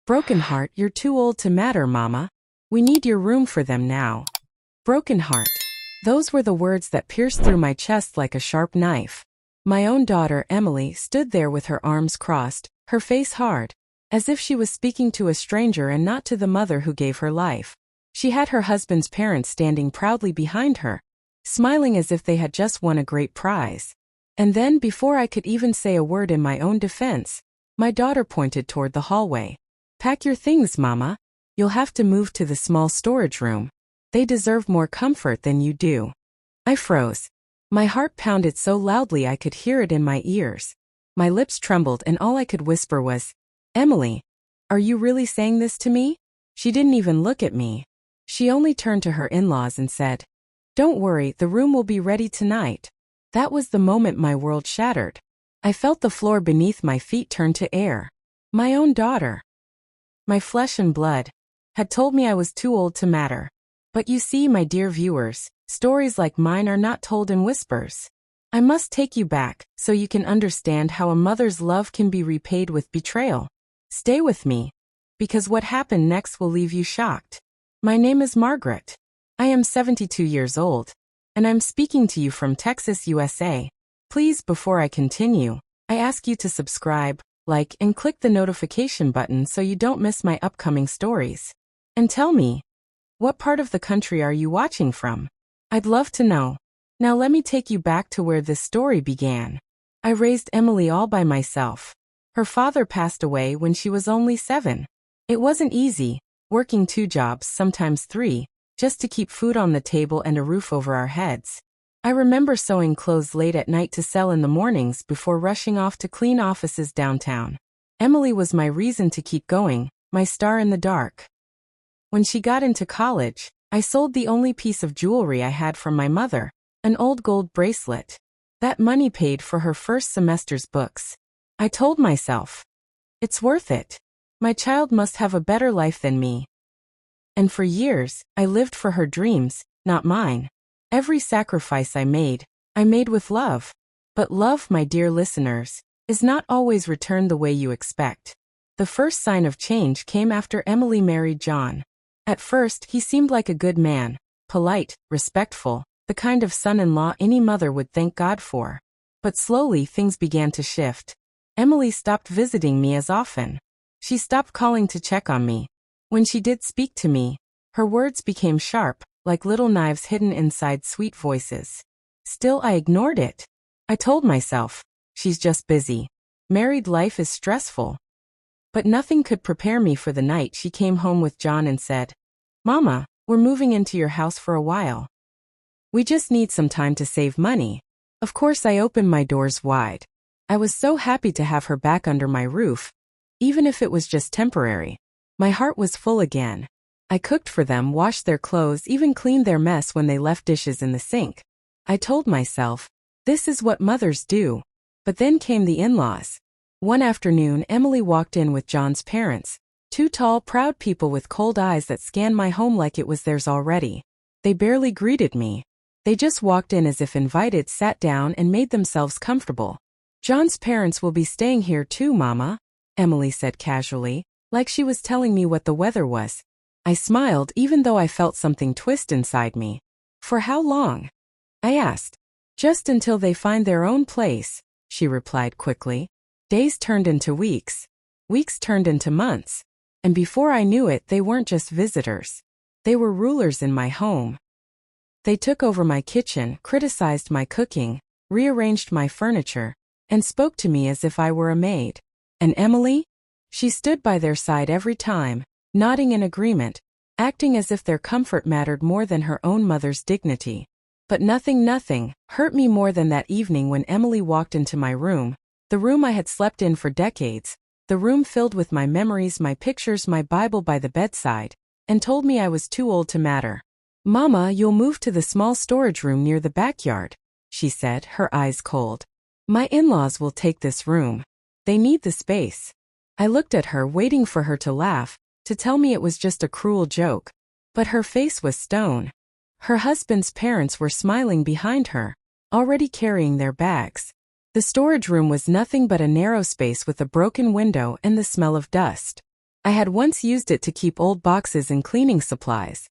Broken heart, you're too old to matter, Mama. We need your room for them now. Broken heart. Those were the words that pierced through my chest like a sharp knife. My own daughter, Emily, stood there with her arms crossed, her face hard, as if she was speaking to a stranger and not to the mother who gave her life. She had her husband's parents standing proudly behind her, smiling as if they had just won a great prize. And then, before I could even say a word in my own defense, my daughter pointed toward the hallway. Pack your things, Mama. You'll have to move to the small storage room. They deserve more comfort than you do. I froze. My heart pounded so loudly I could hear it in my ears. My lips trembled and all I could whisper was, Emily, are you really saying this to me? She didn't even look at me. She only turned to her in-laws and said, Don't worry, the room will be ready tonight. That was the moment my world shattered. I felt the floor beneath my feet turn to air. My own daughter, my flesh and blood, had told me I was too old to matter. But you see, my dear viewers, stories like mine are not told in whispers. I must take you back, so you can understand how a mother's love can be repaid with betrayal. Stay with me, because what happened next will leave you shocked. My name is Margaret. I am 72 years old, and I'm speaking to you from Texas, USA. Please, before I continue, I ask you to subscribe, like, and click the notification button so you don't miss my upcoming stories. And tell me, what part of the country are you watching from? I'd love to know. Now let me take you back to where this story began. I raised Emily all by myself. Her father passed away when she was only 7. It wasn't easy, working 2 jobs, sometimes 3, just to keep food on the table and a roof over our heads. I remember sewing clothes late at night to sell in the mornings before rushing off to clean offices downtown. Emily was my reason to keep going, my star in the dark. When she got into college, I sold the only piece of jewelry I had from my mother, an old gold bracelet. That money paid for her first semester's books. I told myself, it's worth it. My child must have a better life than me. And for years, I lived for her dreams, not mine. Every sacrifice I made with love. But love, my dear listeners, is not always returned the way you expect. The first sign of change came after Emily married John. At first, he seemed like a good man, polite, respectful, the kind of son-in-law any mother would thank God for. But slowly things began to shift. Emily stopped visiting me as often. She stopped calling to check on me. When she did speak to me, her words became sharp, like little knives hidden inside sweet voices. Still, I ignored it. I told myself, she's just busy. Married life is stressful. But nothing could prepare me for the night she came home with John and said, Mama, we're moving into your house for a while. We just need some time to save money. Of course, I opened my doors wide. I was so happy to have her back under my roof, even if it was just temporary. My heart was full again. I cooked for them, washed their clothes, even cleaned their mess when they left dishes in the sink. I told myself, this is what mothers do. But then came the in-laws. One afternoon, Emily walked in with John's parents, 2 tall, proud people with cold eyes that scanned my home like it was theirs already. They barely greeted me. They just walked in as if invited, sat down, and made themselves comfortable. John's parents will be staying here too, Mama, Emily said casually, like she was telling me what the weather was. I smiled even though I felt something twist inside me. For how long? I asked. Just until they find their own place, she replied quickly. Days turned into weeks. Weeks turned into months. And before I knew it, they weren't just visitors. They were rulers in my home. They took over my kitchen, criticized my cooking, rearranged my furniture, and spoke to me as if I were a maid. And Emily? She stood by their side every time, nodding in agreement, acting as if their comfort mattered more than her own mother's dignity. But nothing hurt me more than that evening when Emily walked into my room, the room I had slept in for decades, the room filled with my memories, my pictures, my Bible by the bedside, and told me I was too old to matter. Mama, you'll move to the small storage room near the backyard, she said, her eyes cold. My in-laws will take this room. They need the space. I looked at her, waiting for her to laugh, to tell me it was just a cruel joke. But her face was stone. Her husband's parents were smiling behind her, already carrying their bags. The storage room was nothing but a narrow space with a broken window and the smell of dust. I had once used it to keep old boxes and cleaning supplies.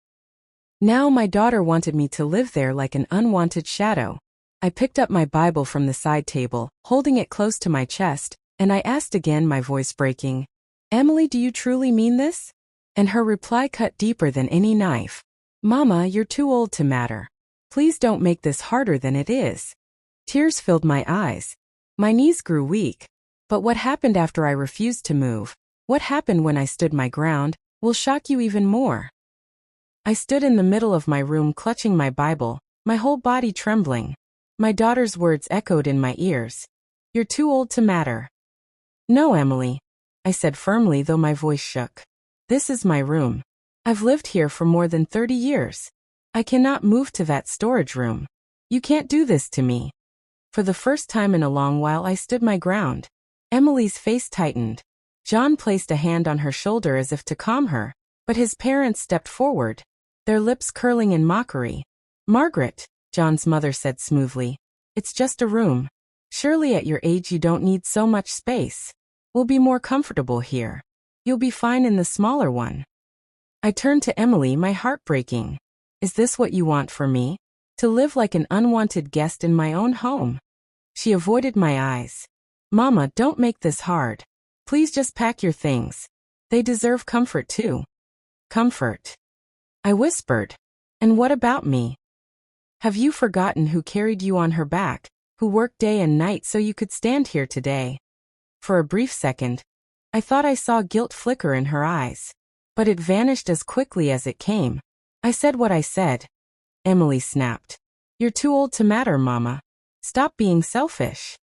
Now my daughter wanted me to live there like an unwanted shadow. I picked up my Bible from the side table, holding it close to my chest, and I asked again, my voice breaking, "Emily, do you truly mean this?" And her reply cut deeper than any knife. "Mama, you're too old to matter. Please don't make this harder than it is." Tears filled my eyes. My knees grew weak. But what happened after I refused to move? What happened when I stood my ground? Will shock you even more. I stood in the middle of my room clutching my Bible, my whole body trembling. My daughter's words echoed in my ears. "You're too old to matter." "No, Emily," I said firmly, though my voice shook. "This is my room. I've lived here for more than 30 years. I cannot move to that storage room. You can't do this to me." For the first time in a long while I stood my ground. Emily's face tightened. John placed a hand on her shoulder as if to calm her, but his parents stepped forward, their lips curling in mockery. "Margaret," John's mother said smoothly, "it's just a room. Surely at your age you don't need so much space. We'll be more comfortable here. You'll be fine in the smaller one." I turned to Emily, my heart breaking. "Is this what you want for me? To live like an unwanted guest in my own home?" She avoided my eyes. "Mama, don't make this hard. Please just pack your things. They deserve comfort too." "Comfort?" I whispered. "And what about me? Have you forgotten who carried you on her back, who worked day and night so you could stand here today?" For a brief second, I thought I saw guilt flicker in her eyes. But it vanished as quickly as it came. I said what I said. Emily snapped. "You're too old to matter, Mama. Stop being selfish."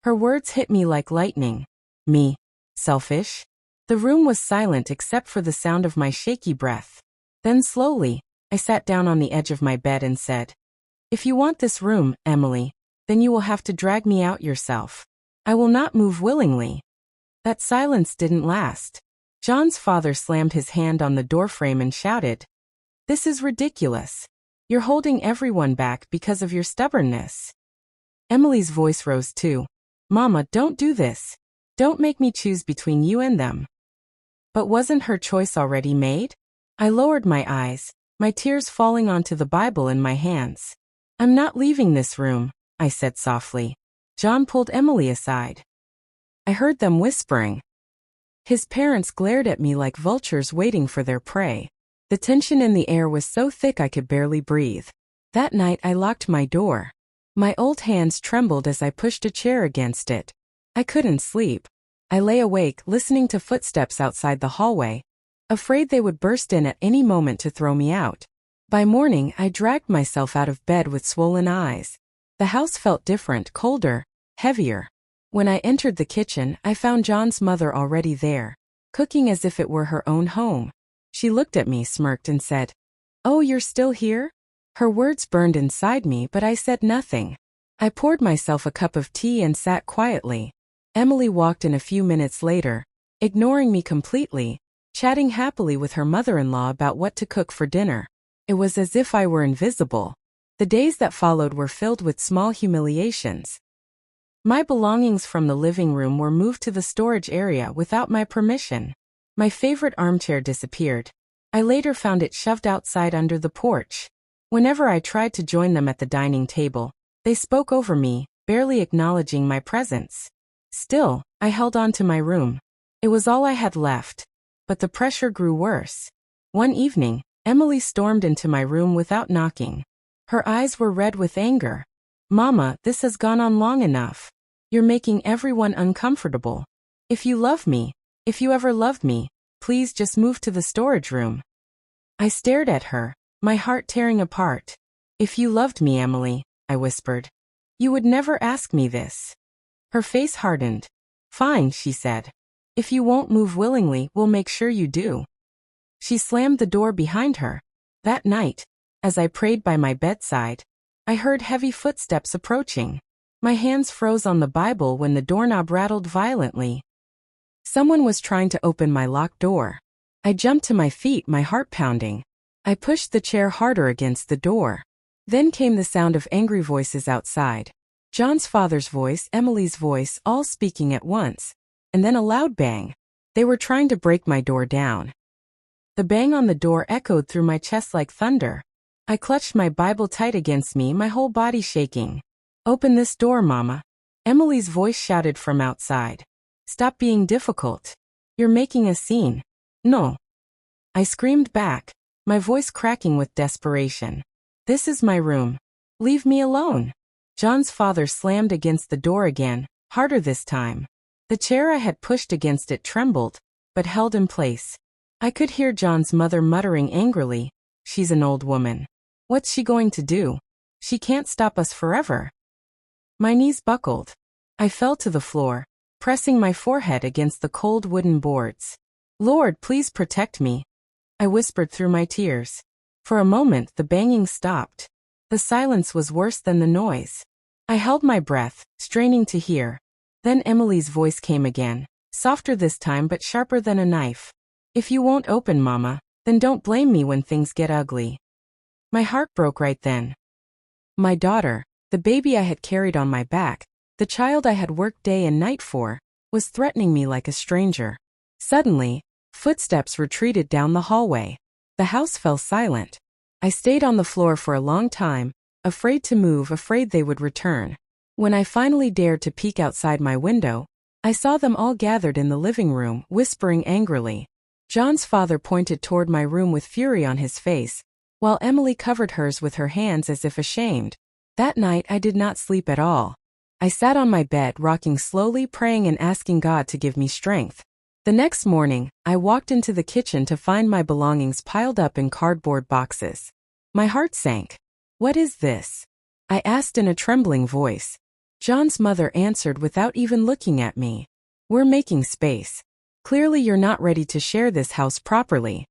Her words hit me like lightning. Me? Selfish? The room was silent except for the sound of my shaky breath. Then slowly, I sat down on the edge of my bed and said, "If you want this room, Emily, then you will have to drag me out yourself. I will not move willingly." That silence didn't last. John's father slammed his hand on the doorframe and shouted, "This is ridiculous. You're holding everyone back because of your stubbornness." Emily's voice rose too. "Mama, don't do this. Don't make me choose between you and them." But wasn't her choice already made? I lowered my eyes, my tears falling onto the Bible in my hands. "I'm not leaving this room," I said softly. John pulled Emily aside. I heard them whispering. His parents glared at me like vultures waiting for their prey. The tension in the air was so thick I could barely breathe. That night I locked my door. My old hands trembled as I pushed a chair against it. I couldn't sleep. I lay awake, listening to footsteps outside the hallway, afraid they would burst in at any moment to throw me out. By morning, I dragged myself out of bed with swollen eyes. The house felt different, colder, heavier. When I entered the kitchen, I found John's mother already there, cooking as if it were her own home. She looked at me, smirked, and said, "Oh, you're still here?" Her words burned inside me, but I said nothing. I poured myself a cup of tea and sat quietly. Emily walked in a few minutes later, ignoring me completely, chatting happily with her mother-in-law about what to cook for dinner. It was as if I were invisible. The days that followed were filled with small humiliations. My belongings from the living room were moved to the storage area without my permission. My favorite armchair disappeared. I later found it shoved outside under the porch. Whenever I tried to join them at the dining table, they spoke over me, barely acknowledging my presence. Still, I held on to my room. It was all I had left. But the pressure grew worse. One evening, Emily stormed into my room without knocking. Her eyes were red with anger. "Mama, this has gone on long enough. You're making everyone uncomfortable. If you love me, if you ever loved me, please just move to the storage room." I stared at her, my heart tearing apart. "If you loved me, Emily," I whispered, "you would never ask me this." Her face hardened. "Fine," she said. "If you won't move willingly, we'll make sure you do." She slammed the door behind her. That night, as I prayed by my bedside, I heard heavy footsteps approaching. My hands froze on the Bible when the doorknob rattled violently. Someone was trying to open my locked door. I jumped to my feet, my heart pounding. I pushed the chair harder against the door. Then came the sound of angry voices outside. John's father's voice, Emily's voice, all speaking at once. And then a loud bang. They were trying to break my door down. The bang on the door echoed through my chest like thunder. I clutched my Bible tight against me, my whole body shaking. "Open this door, Mama." Emily's voice shouted from outside. "Stop being difficult. You're making a scene." "No." I screamed back, my voice cracking with desperation. "This is my room. Leave me alone." John's father slammed against the door again, harder this time. The chair I had pushed against it trembled, but held in place. I could hear John's mother muttering angrily, "She's an old woman. What's she going to do? She can't stop us forever." My knees buckled. I fell to the floor, pressing my forehead against the cold wooden boards. "Lord, please protect me," I whispered through my tears. For a moment the banging stopped. The silence was worse than the noise. I held my breath, straining to hear. Then Emily's voice came again, softer this time but sharper than a knife. "If you won't open, Mama, then don't blame me when things get ugly." My heart broke right then. My daughter, the baby I had carried on my back, the child I had worked day and night for, was threatening me like a stranger. Suddenly, footsteps retreated down the hallway. The house fell silent. I stayed on the floor for a long time, afraid to move, afraid they would return. When I finally dared to peek outside my window, I saw them all gathered in the living room, whispering angrily. John's father pointed toward my room with fury on his face, while Emily covered hers with her hands as if ashamed. That night I did not sleep at all. I sat on my bed, rocking slowly, praying and asking God to give me strength. The next morning, I walked into the kitchen to find my belongings piled up in cardboard boxes. My heart sank. "What is this?" I asked in a trembling voice. John's mother answered without even looking at me. "We're making space. Clearly you're not ready to share this house properly."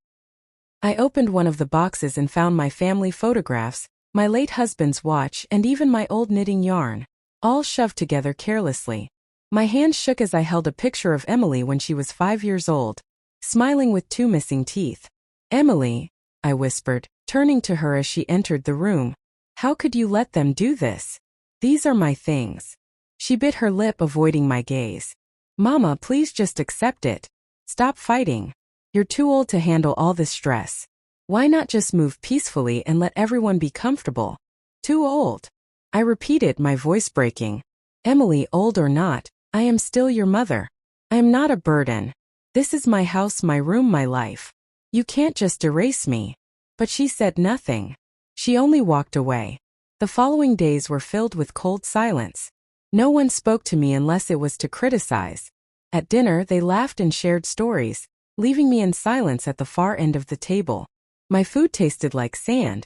I opened one of the boxes and found my family photographs, my late husband's watch, and even my old knitting yarn, all shoved together carelessly. My hand shook as I held a picture of Emily when she was 5 years old, smiling with 2 missing teeth. "Emily," I whispered, turning to her as she entered the room, "how could you let them do this? These are my things." She bit her lip, avoiding my gaze. "Mama, please just accept it. Stop fighting. You're too old to handle all this stress. Why not just move peacefully and let everyone be comfortable?" "Too old," I repeated, my voice breaking. "Emily, old or not, I am still your mother. I am not a burden. This is my house, my room, my life. You can't just erase me." But she said nothing. She only walked away. The following days were filled with cold silence. No one spoke to me unless it was to criticize. At dinner, they laughed and shared stories, leaving me in silence at the far end of the table. My food tasted like sand.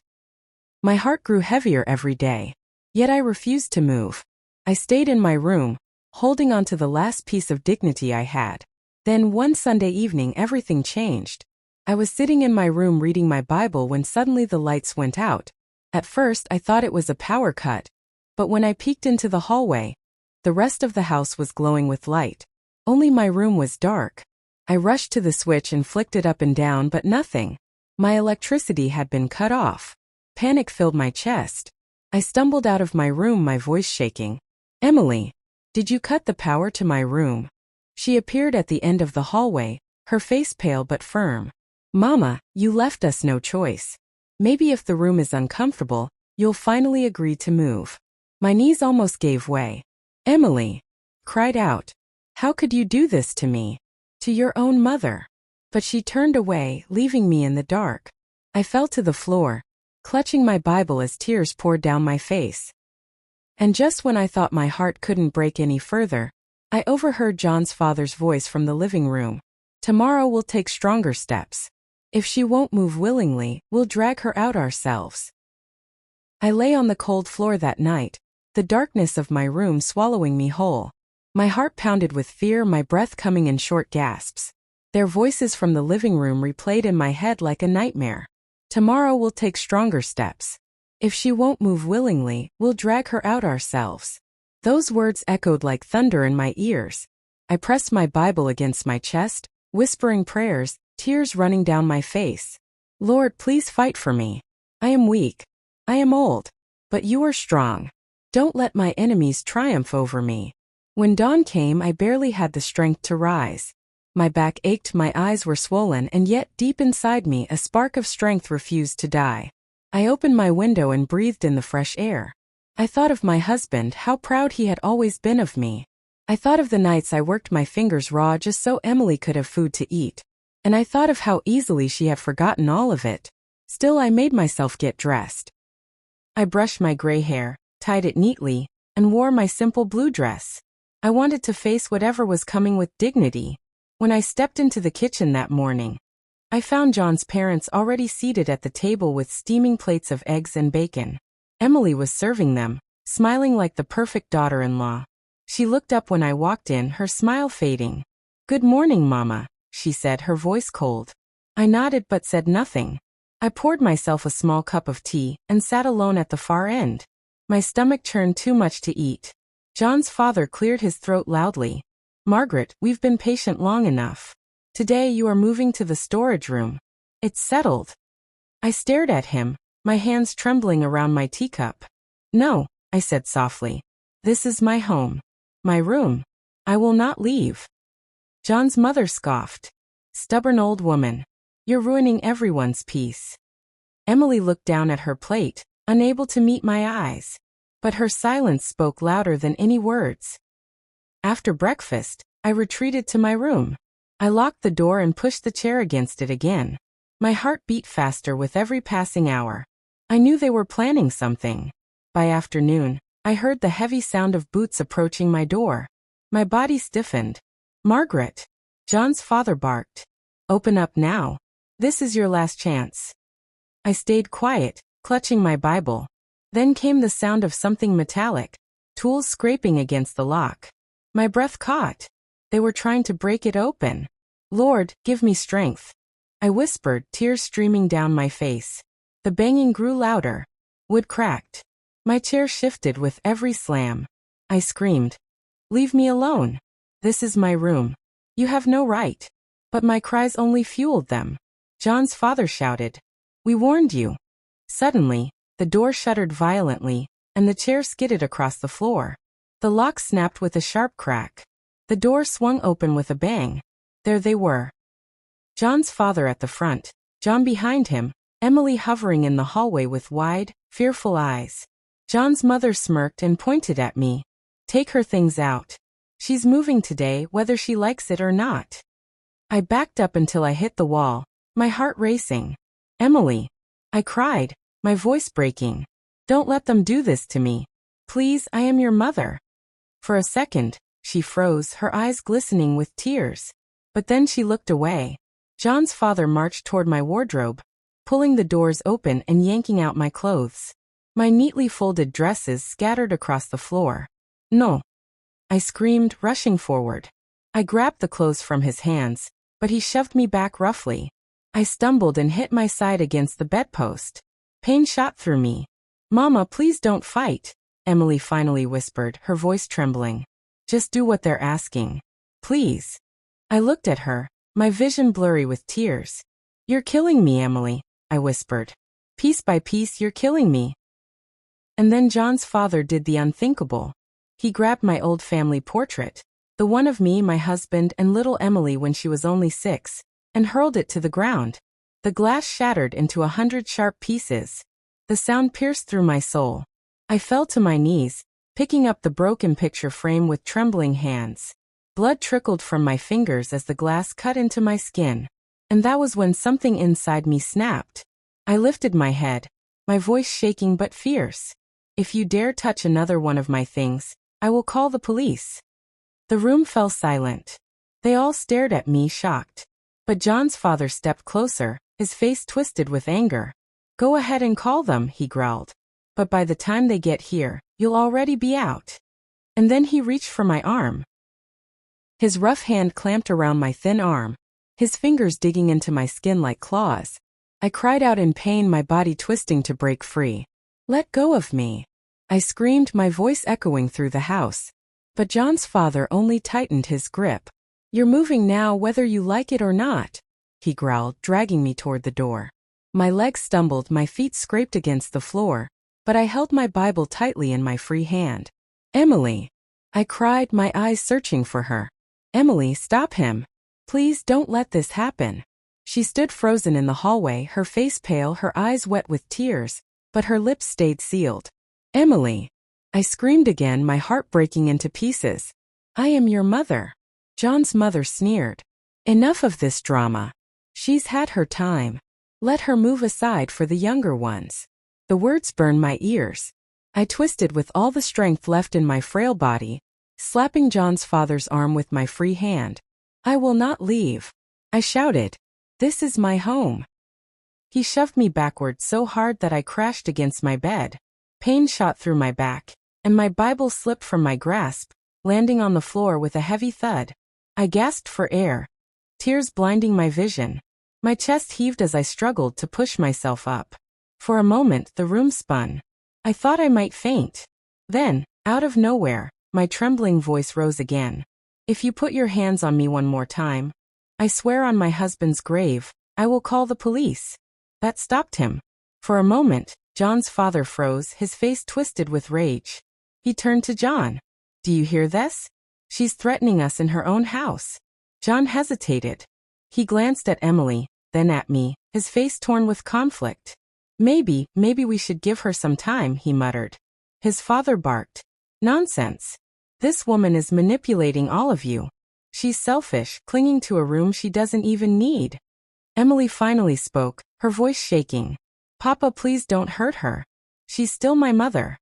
My heart grew heavier every day. Yet I refused to move. I stayed in my room, holding on to the last piece of dignity I had. Then one Sunday evening everything changed. I was sitting in my room reading my Bible when suddenly the lights went out. At first I thought it was a power cut, but when I peeked into the hallway, the rest of the house was glowing with light. Only my room was dark. I rushed to the switch and flicked it up and down, but nothing. My electricity had been cut off. Panic filled my chest. I stumbled out of my room, my voice shaking. "Emily, did you cut the power to my room?" She appeared at the end of the hallway, her face pale but firm. "Mama, you left us no choice. Maybe if the room is uncomfortable, you'll finally agree to move." My knees almost gave way. "Emily," cried out, "how could you do this to me? To your own mother?" But she turned away, leaving me in the dark. I fell to the floor, clutching my Bible as tears poured down my face. And just when I thought my heart couldn't break any further, I overheard John's father's voice from the living room. "Tomorrow we'll take stronger steps. If she won't move willingly, we'll drag her out ourselves." I lay on the cold floor that night, the darkness of my room swallowing me whole. My heart pounded with fear, my breath coming in short gasps. Their voices from the living room replayed in my head like a nightmare. "Tomorrow we'll take stronger steps. If she won't move willingly, we'll drag her out ourselves." Those words echoed like thunder in my ears. I pressed my Bible against my chest, whispering prayers, tears running down my face. "Lord, please fight for me. I am weak. I am old. But you are strong. Don't let my enemies triumph over me." When dawn came, I barely had the strength to rise. My back ached, my eyes were swollen, and yet deep inside me a spark of strength refused to die. I opened my window and breathed in the fresh air. I thought of my husband, how proud he had always been of me. I thought of the nights I worked my fingers raw just so Emily could have food to eat. And I thought of how easily she had forgotten all of it. Still, I made myself get dressed. I brushed my gray hair, tied it neatly, and wore my simple blue dress. I wanted to face whatever was coming with dignity. When I stepped into the kitchen that morning, I found John's parents already seated at the table with steaming plates of eggs and bacon. Emily was serving them, smiling like the perfect daughter-in-law. She looked up when I walked in, her smile fading. "Good morning, Mama," she said, her voice cold. I nodded but said nothing. I poured myself a small cup of tea and sat alone at the far end. My stomach churned too much to eat. John's father cleared his throat loudly. "Margaret, we've been patient long enough. Today you are moving to the storage room. It's settled." I stared at him, my hands trembling around my teacup. "No," I said softly. "This is my home. My room. I will not leave." John's mother scoffed. "Stubborn old woman. You're ruining everyone's peace." Emily looked down at her plate, unable to meet my eyes. But her silence spoke louder than any words. After breakfast, I retreated to my room. I locked the door and pushed the chair against it again. My heart beat faster with every passing hour. I knew they were planning something. By afternoon, I heard the heavy sound of boots approaching my door. My body stiffened. "Margaret!" John's father barked. "Open up now. This is your last chance." I stayed quiet, clutching my Bible. Then came the sound of something metallic, tools scraping against the lock. My breath caught. They were trying to break it open. "Lord, give me strength," I whispered, tears streaming down my face. The banging grew louder. Wood cracked. My chair shifted with every slam. I screamed, "Leave me alone. This is my room. You have no right." But my cries only fueled them. John's father shouted, "We warned you." Suddenly, the door shuddered violently, and the chair skidded across the floor. The lock snapped with a sharp crack. The door swung open with a bang. There they were. John's father at the front, John behind him, Emily hovering in the hallway with wide, fearful eyes. John's mother smirked and pointed at me. "Take her things out. She's moving today, whether she likes it or not." I backed up until I hit the wall, my heart racing. "Emily," I cried, my voice breaking. "Don't let them do this to me. Please, I am your mother." For a second, she froze, her eyes glistening with tears. But then she looked away. John's father marched toward my wardrobe, pulling the doors open and yanking out my clothes. My neatly folded dresses scattered across the floor. "No!" I screamed, rushing forward. I grabbed the clothes from his hands, but he shoved me back roughly. I stumbled and hit my side against the bedpost. Pain shot through me. "Mama, please don't fight," Emily finally whispered, her voice trembling. "Just do what they're asking. Please." I looked at her, my vision blurry with tears. "You're killing me, Emily," I whispered. "Piece by piece, you're killing me." And then John's father did the unthinkable. He grabbed my old family portrait, the one of me, my husband, and little Emily when she was only 6, and hurled it to the ground. The glass shattered into 100 sharp pieces. The sound pierced through my soul. I fell to my knees, picking up the broken picture frame with trembling hands. Blood trickled from my fingers as the glass cut into my skin. And that was when something inside me snapped. I lifted my head, my voice shaking but fierce. "If you dare touch another one of my things, I will call the police." The room fell silent. They all stared at me, shocked. But John's father stepped closer, his face twisted with anger. "Go ahead and call them," he growled. "But by the time they get here, you'll already be out." And then he reached for my arm. His rough hand clamped around my thin arm, his fingers digging into my skin like claws. I cried out in pain, my body twisting to break free. "Let go of me," I screamed, my voice echoing through the house. But John's father only tightened his grip. "You're moving now, whether you like it or not," he growled, dragging me toward the door. My legs stumbled, my feet scraped against the floor, but I held my Bible tightly in my free hand. "Emily," I cried, my eyes searching for her. "Emily, stop him." Please don't let this happen. She stood frozen in the hallway, her face pale, her eyes wet with tears, but her lips stayed sealed. Emily! I screamed again, my heart breaking into pieces. I am your mother. John's mother sneered. Enough of this drama. She's had her time. Let her move aside for the younger ones. The words burned my ears. I twisted with all the strength left in my frail body, slapping John's father's arm with my free hand. I will not leave. I shouted. This is my home. He shoved me backward so hard that I crashed against my bed. Pain shot through my back, and my Bible slipped from my grasp, landing on the floor with a heavy thud. I gasped for air, tears blinding my vision. My chest heaved as I struggled to push myself up. For a moment, the room spun. I thought I might faint. Then, out of nowhere, my trembling voice rose again. If you put your hands on me one more time, I swear on my husband's grave, I will call the police. That stopped him. For a moment, John's father froze, his face twisted with rage. He turned to John. Do you hear this? She's threatening us in her own house. John hesitated. He glanced at Emily, then at me, his face torn with conflict. Maybe we should give her some time, he muttered. His father barked. Nonsense. This woman is manipulating all of you. She's selfish, clinging to a room she doesn't even need. Emily finally spoke, her voice shaking. Papa, please don't hurt her. She's still my mother.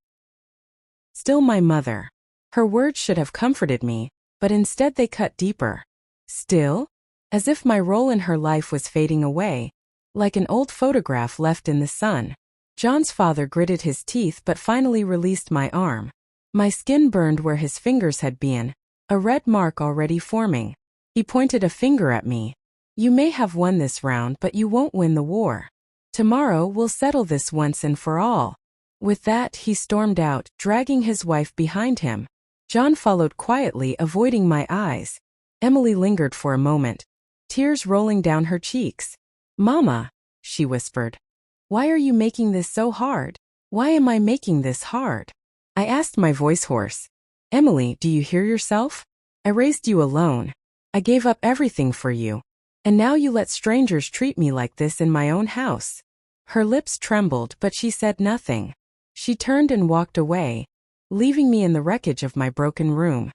Still my mother. Her words should have comforted me, but instead they cut deeper. Still? As if my role in her life was fading away, like an old photograph left in the sun. John's father gritted his teeth but finally released my arm. My skin burned where his fingers had been, a red mark already forming. He pointed a finger at me. You may have won this round, but you won't win the war. Tomorrow we'll settle this once and for all. With that, he stormed out, dragging his wife behind him. John followed quietly, avoiding my eyes. Emily lingered for a moment, tears rolling down her cheeks. Mama, she whispered. Why are you making this so hard? Why am I making this hard? I asked, my voice hoarse. Emily, do you hear yourself? I raised you alone. I gave up everything for you. And now you let strangers treat me like this in my own house. Her lips trembled, but she said nothing. She turned and walked away, leaving me in the wreckage of my broken room.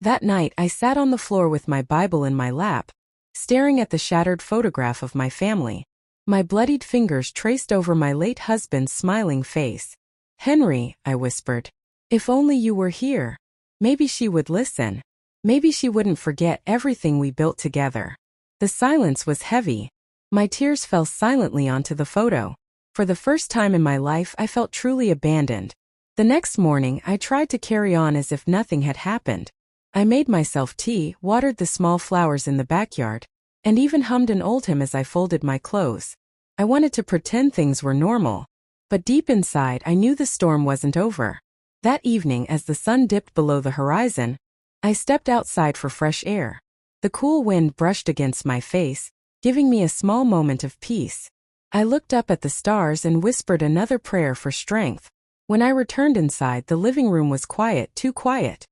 That night I sat on the floor with my Bible in my lap, staring at the shattered photograph of my family. My bloodied fingers traced over my late husband's smiling face. Henry, I whispered. If only you were here. Maybe she would listen. Maybe she wouldn't forget everything we built together. The silence was heavy. My tears fell silently onto the photo. For the first time in my life, I felt truly abandoned. The next morning, I tried to carry on as if nothing had happened. I made myself tea, watered the small flowers in the backyard, and even hummed an old hymn as I folded my clothes. I wanted to pretend things were normal. But deep inside, I knew the storm wasn't over. That evening, as the sun dipped below the horizon, I stepped outside for fresh air. The cool wind brushed against my face, giving me a small moment of peace. I looked up at the stars and whispered another prayer for strength. When I returned inside, the living room was quiet, too quiet.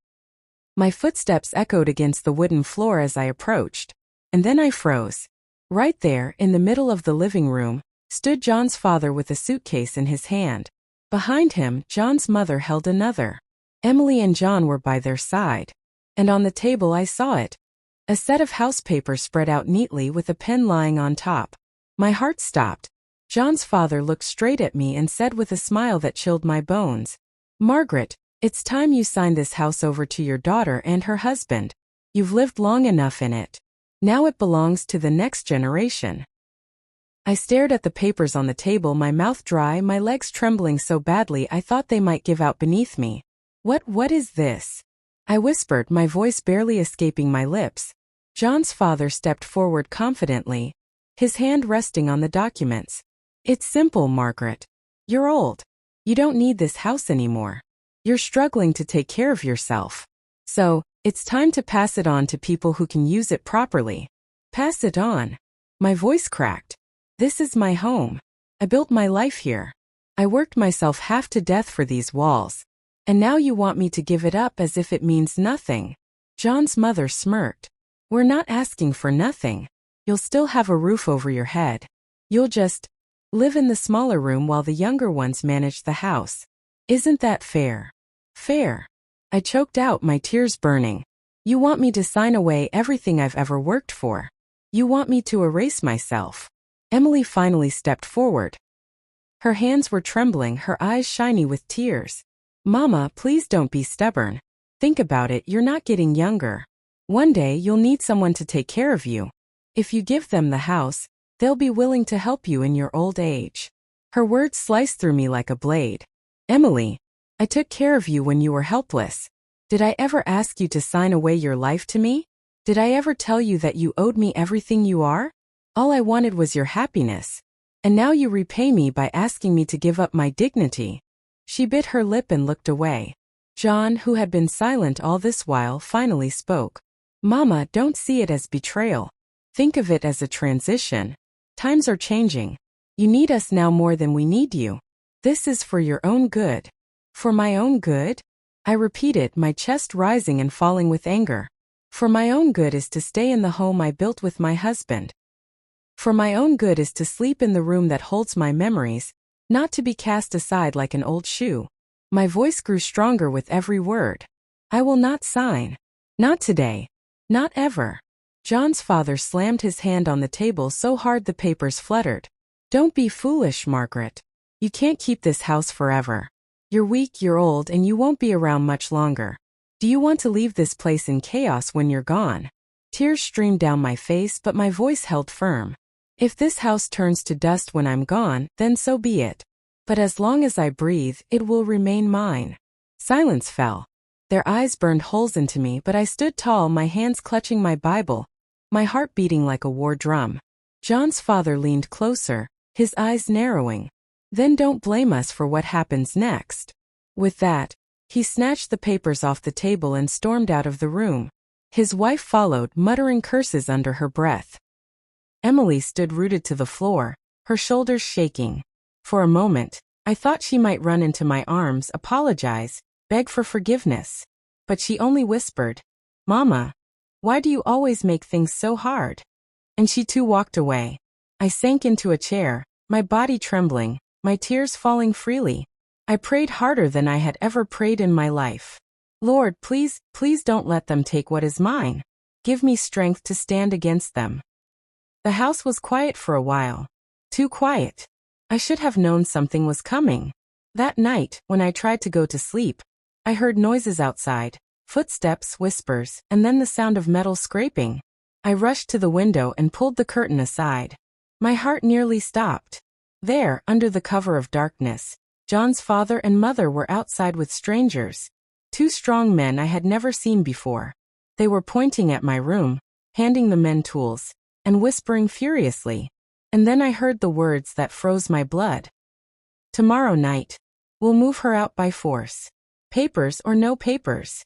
My footsteps echoed against the wooden floor as I approached, and then I froze. Right there, in the middle of the living room, stood John's father with a suitcase in his hand. Behind him, John's mother held another. Emily and John were by their side. And on the table I saw it. A set of house papers spread out neatly with a pen lying on top. My heart stopped. John's father looked straight at me and said with a smile that chilled my bones, Margaret, it's time you signed this house over to your daughter and her husband. You've lived long enough in it. Now it belongs to the next generation. I stared at the papers on the table, my mouth dry, my legs trembling so badly I thought they might give out beneath me. What is this? I whispered, my voice barely escaping my lips. John's father stepped forward confidently, his hand resting on the documents. It's simple, Margaret. You're old. You don't need this house anymore. You're struggling to take care of yourself. So, it's time to pass it on to people who can use it properly. Pass it on. My voice cracked. This is my home. I built my life here. I worked myself half to death for these walls. And now you want me to give it up as if it means nothing. John's mother smirked. We're not asking for nothing. You'll still have a roof over your head. You'll just live in the smaller room while the younger ones manage the house. Isn't that fair? Fair. I choked out, my tears burning. You want me to sign away everything I've ever worked for. You want me to erase myself. Emily finally stepped forward. Her hands were trembling, her eyes shiny with tears. Mama, please don't be stubborn. Think about it, you're not getting younger. One day you'll need someone to take care of you. If you give them the house, they'll be willing to help you in your old age. Her words sliced through me like a blade. Emily, I took care of you when you were helpless. Did I ever ask you to sign away your life to me? Did I ever tell you that you owed me everything you are? All I wanted was your happiness. And now you repay me by asking me to give up my dignity. She bit her lip and looked away. John, who had been silent all this while, finally spoke. Mama, don't see it as betrayal. Think of it as a transition. Times are changing. You need us now more than we need you. This is for your own good. For my own good? I repeated, my chest rising and falling with anger. For my own good is to stay in the home I built with my husband. For my own good is to sleep in the room that holds my memories, not to be cast aside like an old shoe. My voice grew stronger with every word. I will not sign. Not today. Not ever. John's father slammed his hand on the table so hard the papers fluttered. Don't be foolish, Margaret. You can't keep this house forever. You're weak, you're old, and you won't be around much longer. Do you want to leave this place in chaos when you're gone? Tears streamed down my face, but my voice held firm. If this house turns to dust when I'm gone, then so be it. But as long as I breathe, it will remain mine. Silence fell. Their eyes burned holes into me, but I stood tall, my hands clutching my Bible, my heart beating like a war drum. John's father leaned closer, his eyes narrowing. Then don't blame us for what happens next. With that, he snatched the papers off the table and stormed out of the room. His wife followed, muttering curses under her breath. Emily stood rooted to the floor, her shoulders shaking. For a moment, I thought she might run into my arms, apologize, beg for forgiveness. But she only whispered, Mama, why do you always make things so hard? And she too walked away. I sank into a chair, my body trembling, my tears falling freely. I prayed harder than I had ever prayed in my life. Lord, please, please don't let them take what is mine. Give me strength to stand against them. The house was quiet for a while. Too quiet. I should have known something was coming. That night, when I tried to go to sleep, I heard noises outside, footsteps, whispers, and then the sound of metal scraping. I rushed to the window and pulled the curtain aside. My heart nearly stopped. There, under the cover of darkness, John's father and mother were outside with strangers. Two strong men I had never seen before. They were pointing at my room, handing the men tools, and whispering furiously. And then I heard the words that froze my blood. Tomorrow night, we'll move her out by force. Papers or no papers.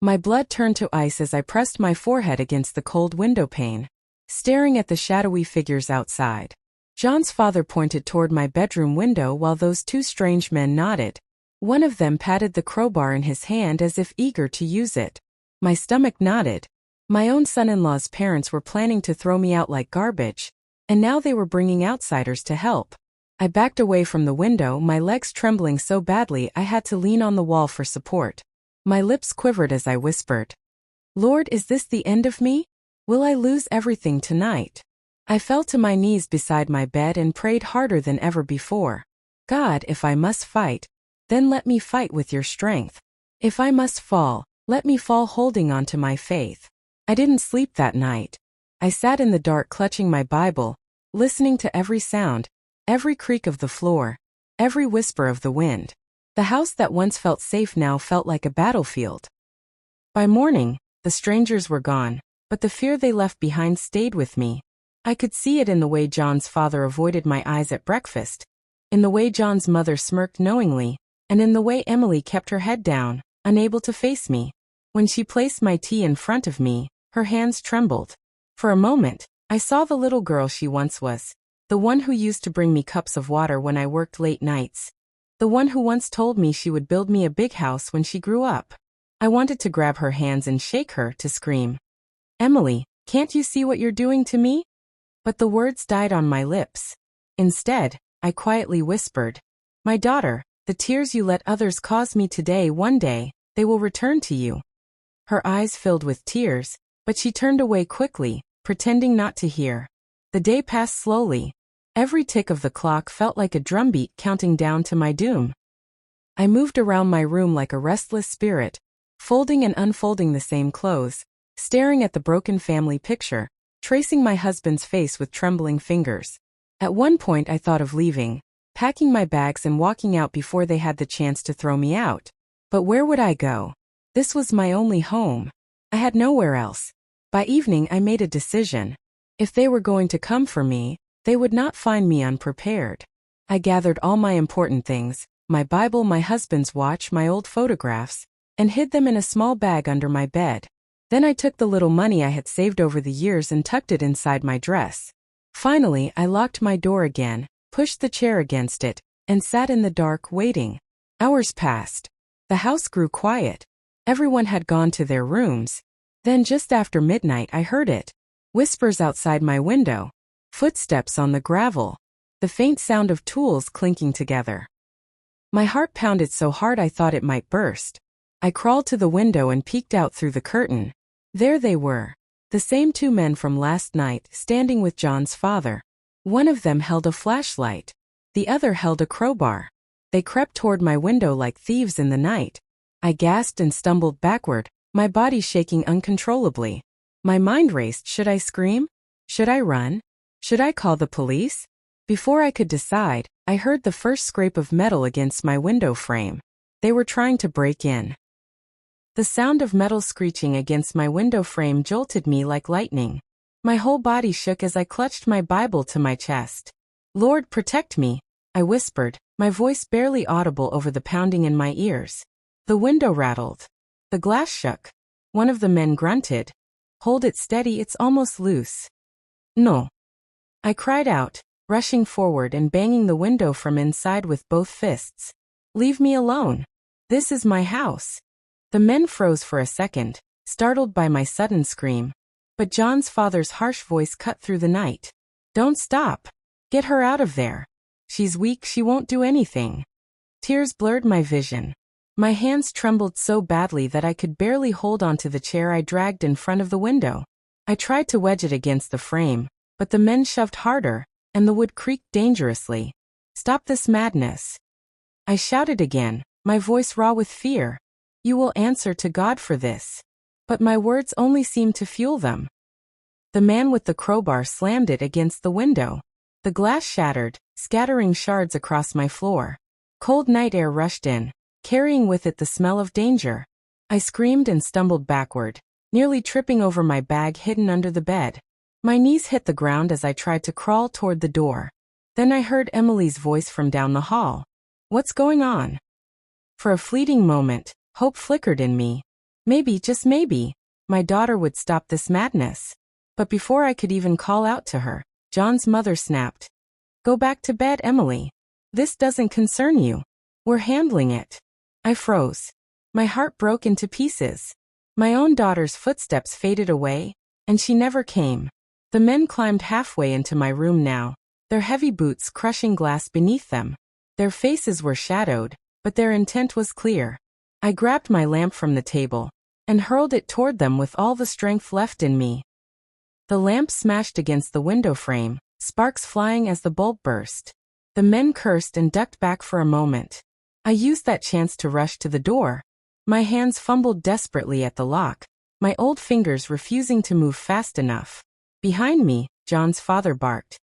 My blood turned to ice as I pressed my forehead against the cold window pane, staring at the shadowy figures outside. John's father pointed toward my bedroom window while those two strange men nodded. One of them patted the crowbar in his hand as if eager to use it. My stomach knotted. My own son-in-law's parents were planning to throw me out like garbage, and now they were bringing outsiders to help. I backed away from the window, my legs trembling so badly I had to lean on the wall for support. My lips quivered as I whispered, Lord, is this the end of me? Will I lose everything tonight? I fell to my knees beside my bed and prayed harder than ever before. God, if I must fight, then let me fight with your strength. If I must fall, let me fall holding on to my faith. I didn't sleep that night. I sat in the dark clutching my Bible, listening to every sound, every creak of the floor, every whisper of the wind. The house that once felt safe now felt like a battlefield. By morning, the strangers were gone, but the fear they left behind stayed with me. I could see it in the way John's father avoided my eyes at breakfast, in the way John's mother smirked knowingly, and in the way Emily kept her head down, unable to face me. When she placed my tea in front of me, her hands trembled. For a moment, I saw the little girl she once was, the one who used to bring me cups of water when I worked late nights, the one who once told me she would build me a big house when she grew up. I wanted to grab her hands and shake her, to scream, Emily, can't you see what you're doing to me? But the words died on my lips. Instead, I quietly whispered, my daughter, the tears you let others cause me today, one day, they will return to you. Her eyes filled with tears, but she turned away quickly, pretending not to hear. The day passed slowly. Every tick of the clock felt like a drumbeat counting down to my doom. I moved around my room like a restless spirit, folding and unfolding the same clothes, staring at the broken family picture, tracing my husband's face with trembling fingers. At one point I thought of leaving, packing my bags and walking out before they had the chance to throw me out. But where would I go? This was my only home. I had nowhere else. By evening I made a decision. If they were going to come for me, they would not find me unprepared. I gathered all my important things, my Bible, my husband's watch, my old photographs, and hid them in a small bag under my bed. Then I took the little money I had saved over the years and tucked it inside my dress. Finally, I locked my door again, pushed the chair against it, and sat in the dark waiting. Hours passed. The house grew quiet. Everyone had gone to their rooms. Then just after midnight I heard it. Whispers outside my window. Footsteps on the gravel. The faint sound of tools clinking together. My heart pounded so hard I thought it might burst. I crawled to the window and peeked out through the curtain. There they were. The same two men from last night, standing with John's father. One of them held a flashlight. The other held a crowbar. They crept toward my window like thieves in the night. I gasped and stumbled backward, my body shaking uncontrollably. My mind raced. Should I scream? Should I run? Should I call the police? Before I could decide, I heard the first scrape of metal against my window frame. They were trying to break in. The sound of metal screeching against my window frame jolted me like lightning. My whole body shook as I clutched my Bible to my chest. Lord, protect me, I whispered, my voice barely audible over the pounding in my ears. The window rattled. The glass shook. One of the men grunted. Hold it steady, it's almost loose. No. I cried out, rushing forward and banging the window from inside with both fists. Leave me alone. This is my house. The men froze for a second, startled by my sudden scream. But John's father's harsh voice cut through the night. Don't stop. Get her out of there. She's weak, she won't do anything. Tears blurred my vision. My hands trembled so badly that I could barely hold onto the chair I dragged in front of the window. I tried to wedge it against the frame, but the men shoved harder, and the wood creaked dangerously. Stop this madness. I shouted again, my voice raw with fear. You will answer to God for this. But my words only seemed to fuel them. The man with the crowbar slammed it against the window. The glass shattered, scattering shards across my floor. Cold night air rushed in, carrying with it the smell of danger. I screamed and stumbled backward, nearly tripping over my bag hidden under the bed. My knees hit the ground as I tried to crawl toward the door. Then I heard Emily's voice from down the hall. What's going on? For a fleeting moment, hope flickered in me. Maybe, just maybe, my daughter would stop this madness. But before I could even call out to her, John's mother snapped. Go back to bed, Emily. This doesn't concern you. We're handling it. I froze. My heart broke into pieces. My own daughter's footsteps faded away, and she never came. The men climbed halfway into my room now, their heavy boots crushing glass beneath them. Their faces were shadowed, but their intent was clear. I grabbed my lamp from the table and hurled it toward them with all the strength left in me. The lamp smashed against the window frame, sparks flying as the bulb burst. The men cursed and ducked back for a moment. I used that chance to rush to the door. My hands fumbled desperately at the lock, my old fingers refusing to move fast enough. Behind me, John's father barked.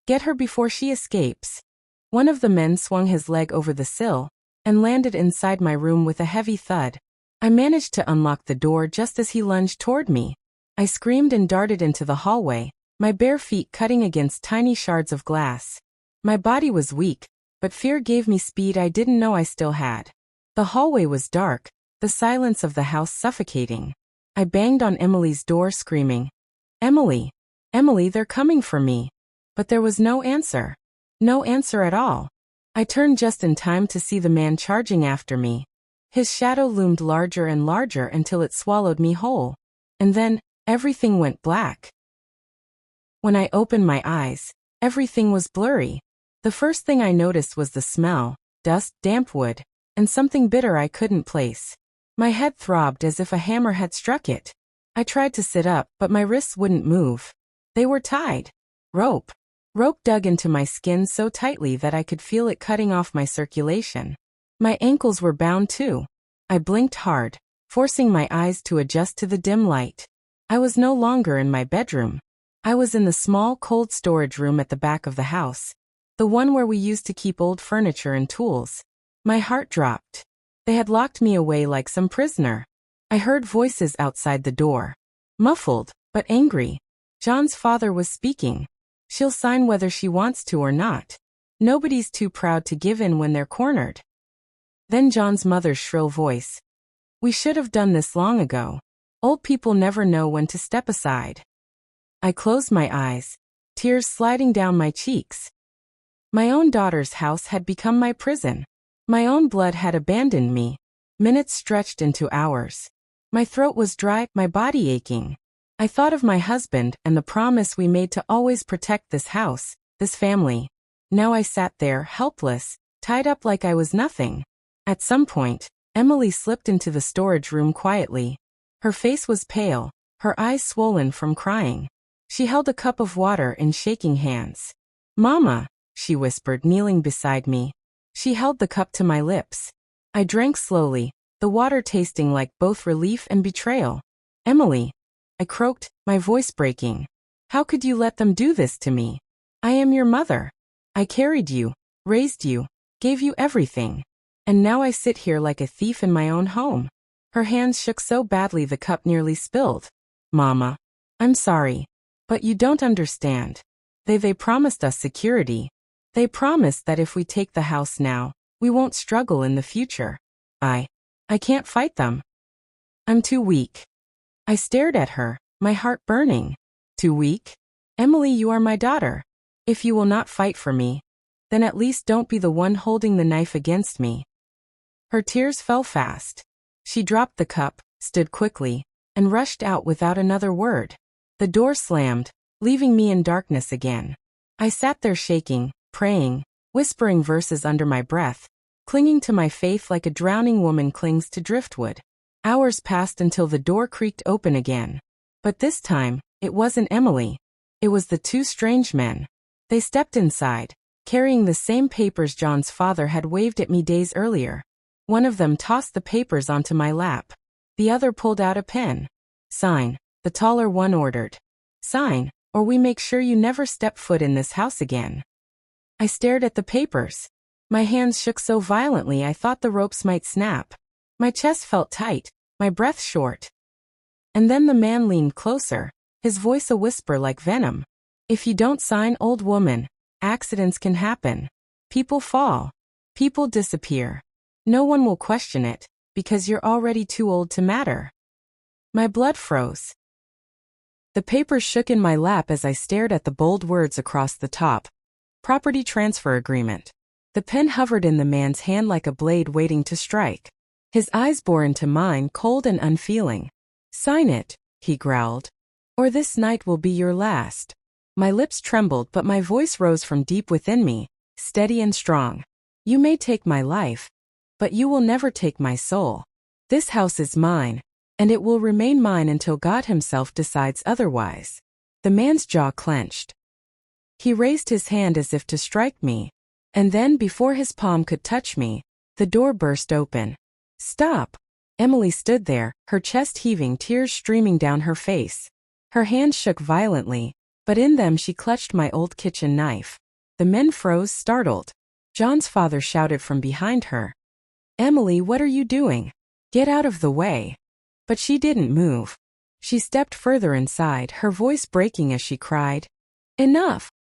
Get her before she escapes. One of the men swung his leg over the sill and landed inside my room with a heavy thud. I managed to unlock the door just as he lunged toward me. I screamed and darted into the hallway, my bare feet cutting against tiny shards of glass. My body was weak, but fear gave me speed I didn't know I still had. The hallway was dark, the silence of the house suffocating. I banged on Emily's door screaming, Emily, Emily, they're coming for me. But there was no answer. No answer at all. I turned just in time to see the man charging after me. His shadow loomed larger and larger until it swallowed me whole. And then, Everything went black. When I opened my eyes, everything was blurry. The first thing I noticed was the smell, dust, damp wood, and something bitter I couldn't place. My head throbbed as if a hammer had struck it. I tried to sit up, but my wrists wouldn't move. They were tied. Rope. Rope dug into my skin so tightly that I could feel it cutting off my circulation. My ankles were bound too. I blinked hard, forcing my eyes to adjust to the dim light. I was no longer in my bedroom. I was in the small, cold storage room at the back of the house, the one where we used to keep old furniture and tools. My heart dropped. They had locked me away like some prisoner. I heard voices outside the door. Muffled, but angry. John's father was speaking. She'll sign whether she wants to or not. Nobody's too proud to give in when they're cornered. Then John's mother's shrill voice. We should have done this long ago. Old people never know when to step aside. I closed my eyes, tears sliding down my cheeks. My own daughter's house had become my prison. My own blood had abandoned me. Minutes stretched into hours. My throat was dry, my body aching. I thought of my husband and the promise we made to always protect this house, this family. Now I sat there, helpless, tied up like I was nothing. At some point, Emily slipped into the storage room quietly. Her face was pale, her eyes swollen from crying. She held a cup of water in shaking hands. "Mama," she whispered, kneeling beside me. She held the cup to my lips. I drank slowly, the water tasting like both relief and betrayal. "Emily," I croaked, my voice breaking. "How could you let them do this to me? I am your mother. I carried you, raised you, gave you everything. And now I sit here like a thief in my own home." Her hands shook so badly the cup nearly spilled. "Mama, I'm sorry. But you don't understand. They promised us security. They promised that if we take the house now, we won't struggle in the future. I can't fight them. I'm too weak." I stared at her, my heart burning. "Too weak? Emily, you are my daughter. If you will not fight for me, then at least don't be the one holding the knife against me." Her tears fell fast. She dropped the cup, stood quickly, and rushed out without another word. The door slammed, leaving me in darkness again. I sat there shaking, praying, whispering verses under my breath, clinging to my faith like a drowning woman clings to driftwood. Hours passed until the door creaked open again. But this time, it wasn't Emily. It was the two strange men. They stepped inside, carrying the same papers John's father had waved at me days earlier. One of them tossed the papers onto my lap. The other pulled out a pen. "Sign," the taller one ordered. "Sign, or we make sure you never step foot in this house again." I stared at the papers. My hands shook so violently I thought the ropes might snap. My chest felt tight, my breath short. And then the man leaned closer, his voice a whisper like venom. "If you don't sign, old woman, accidents can happen. People fall. People disappear. No one will question it, because you're already too old to matter." My blood froze. The papers shook in my lap as I stared at the bold words across the top. Property transfer agreement. The pen hovered in the man's hand like a blade waiting to strike. His eyes bore into mine, cold and unfeeling. "Sign it," he growled, "or this night will be your last." My lips trembled, but my voice rose from deep within me, steady and strong. "You may take my life, but you will never take my soul. This house is mine, and it will remain mine until God himself decides otherwise." The man's jaw clenched. He raised his hand as if to strike me, and then, before his palm could touch me, the door burst open. "Stop!" Emily stood there, her chest heaving, tears streaming down her face. Her hands shook violently, but in them she clutched my old kitchen knife. The men froze, startled. John's father shouted from behind her. "Emily, what are you doing? Get out of the way." But she didn't move. She stepped further inside, her voice breaking as she cried, "Enough!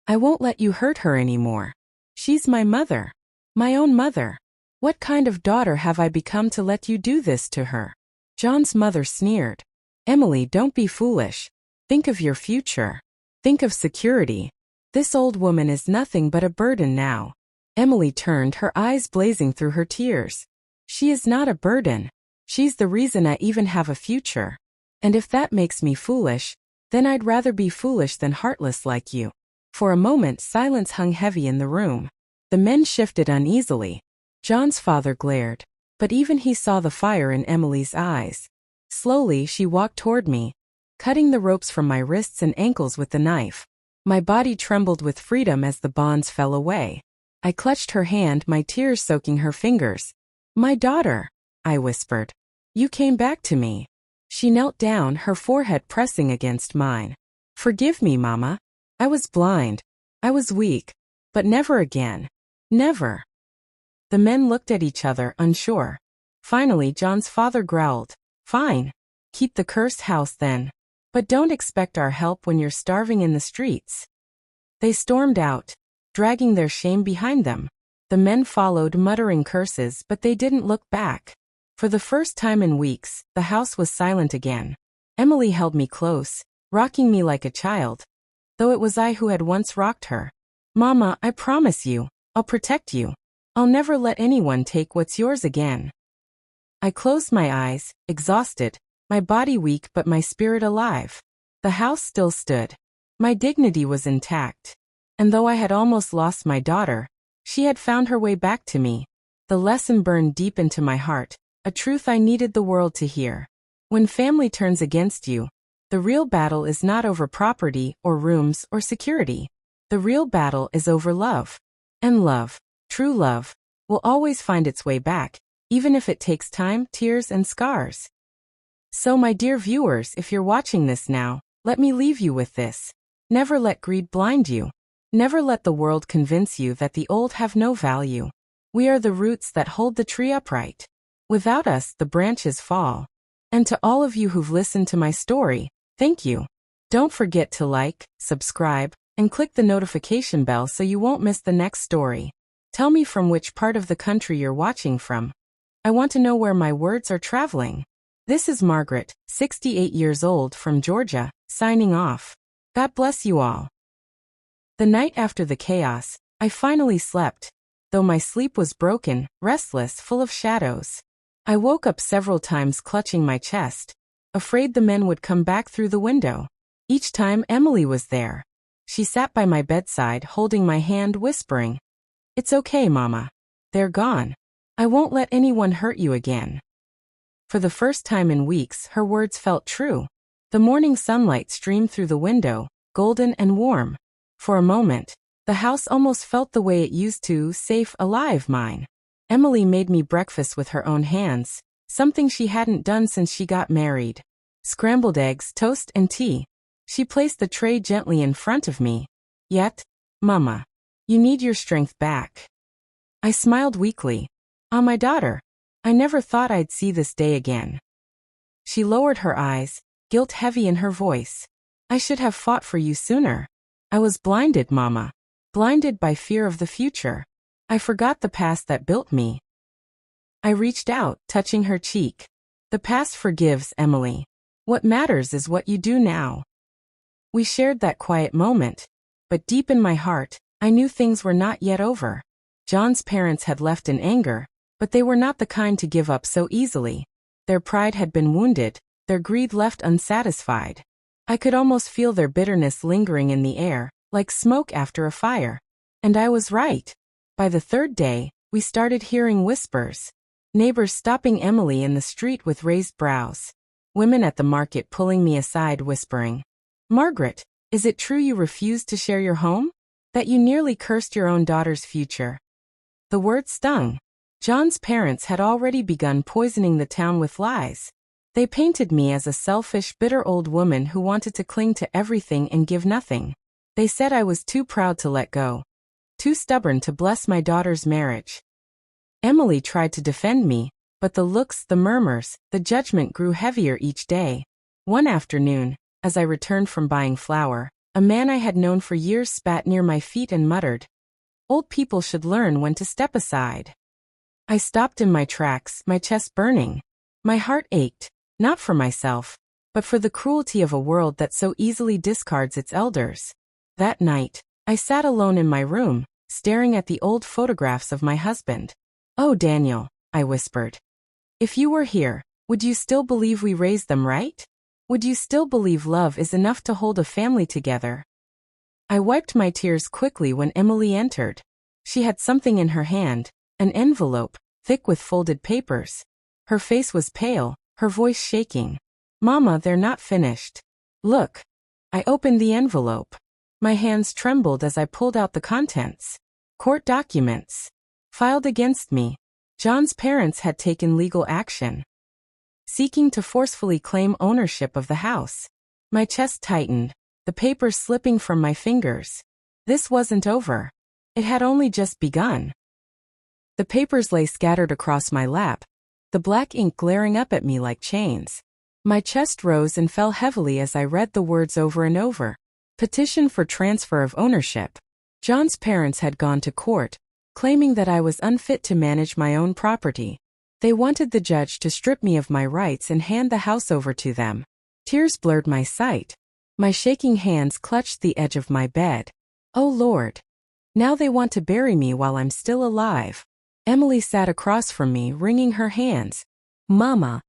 I won't let you hurt her anymore. She's my mother. My own mother. What kind of daughter have I become to let you do this to her?" John's mother sneered. "Emily, don't be foolish. Think of your future. Think of security. This old woman is nothing but a burden now." Emily turned, her eyes blazing through her tears. "She is not a burden. She's the reason I even have a future. And if that makes me foolish, then I'd rather be foolish than heartless like you. For a moment silence hung heavy in the room. The men shifted uneasily. John's father glared, but even he saw the fire in Emily's eyes. Slowly she walked toward me, cutting the ropes from my wrists and ankles with the knife. My body trembled with freedom as the bonds fell away. I clutched her hand, my tears soaking her fingers. "My daughter," I whispered. "You came back to me." She knelt down, her forehead pressing against mine. "Forgive me, Mama. I was blind. I was weak. But never again. Never." The men looked at each other, unsure. Finally, John's father growled, "Fine. Keep the cursed house then. But don't expect our help when you're starving in the streets." They stormed out, dragging their shame behind them. The men followed, muttering curses, but they didn't look back. For the first time in weeks, the house was silent again. Emily held me close, rocking me like a child, though it was I who had once rocked her. "Mama, I promise you, I'll protect you. I'll never let anyone take what's yours again." I closed my eyes, exhausted, my body weak but my spirit alive. The house still stood. My dignity was intact. And though I had almost lost my daughter, she had found her way back to me. The lesson burned deep into my heart, a truth I needed the world to hear. When family turns against you, the real battle is not over property or rooms or security. The real battle is over love. And love, true love, will always find its way back, even if it takes time, tears, and scars. So my dear viewers, if you're watching this now, let me leave you with this. Never let greed blind you. Never let the world convince you that the old have no value. We are the roots that hold the tree upright. Without us, the branches fall. And to all of you who've listened to my story, thank you. Don't forget to like, subscribe, and click the notification bell so you won't miss the next story. Tell me from which part of the country you're watching from. I want to know where my words are traveling. This is Margaret, 68 years old, from Georgia, signing off. God bless you all. The night after the chaos, I finally slept, though my sleep was broken, restless, full of shadows. I woke up several times clutching my chest, afraid the men would come back through the window. Each time Emily was there. She sat by my bedside, holding my hand, whispering, "It's okay, Mama. They're gone. I won't let anyone hurt you again." For the first time in weeks, her words felt true. The morning sunlight streamed through the window, golden and warm. For a moment, the house almost felt the way it used to, safe, alive, mine. Emily made me breakfast with her own hands, something she hadn't done since she got married. Scrambled eggs, toast, and tea. She placed the tray gently in front of me. "Yet, Mama, you need your strength back." I smiled weakly. "Ah, my daughter, I never thought I'd see this day again." She lowered her eyes, guilt heavy in her voice. "I should have fought for you sooner. I was blinded, Mama. Blinded by fear of the future. I forgot the past that built me." I reached out, touching her cheek. "The past forgives, Emily. What matters is what you do now." We shared that quiet moment, but deep in my heart, I knew things were not yet over. John's parents had left in anger, but they were not the kind to give up so easily. Their pride had been wounded, their greed left unsatisfied. I could almost feel their bitterness lingering in the air, like smoke after a fire. And I was right. By the third day, we started hearing whispers. Neighbors stopping Emily in the street with raised brows. Women at the market pulling me aside, whispering, "Margaret, is it true you refused to share your home? That you nearly cursed your own daughter's future?" The word stung. John's parents had already begun poisoning the town with lies. They painted me as a selfish, bitter old woman who wanted to cling to everything and give nothing. They said I was too proud to let go, too stubborn to bless my daughter's marriage. Emily tried to defend me, but the looks, the murmurs, the judgment grew heavier each day. One afternoon, as I returned from buying flour, a man I had known for years spat near my feet and muttered, "Old people should learn when to step aside." I stopped in my tracks, my chest burning. My heart ached, not for myself, but for the cruelty of a world that so easily discards its elders. That night, I sat alone in my room, staring at the old photographs of my husband. "Oh, Daniel," I whispered. "If you were here, would you still believe we raised them right? Would you still believe love is enough to hold a family together? I wiped my tears quickly when Emily entered. She had something in her hand, an envelope, thick with folded papers. Her face was pale, her voice shaking. Mama, they're not finished. Look. I opened the envelope. My hands trembled as I pulled out the contents. Court documents. Filed against me. John's parents had taken legal action, seeking to forcefully claim ownership of the house. My chest tightened, the papers slipping from my fingers. This wasn't over. It had only just begun. The papers lay scattered across my lap, the black ink glaring up at me like chains. My chest rose and fell heavily as I read the words over and over. Petition for transfer of ownership. John's parents had gone to court, claiming that I was unfit to manage my own property. They wanted the judge to strip me of my rights and hand the house over to them. Tears blurred my sight. My shaking hands clutched the edge of my bed. Oh Lord. Now they want to bury me while I'm still alive. Emily sat across from me, wringing her hands. Mama,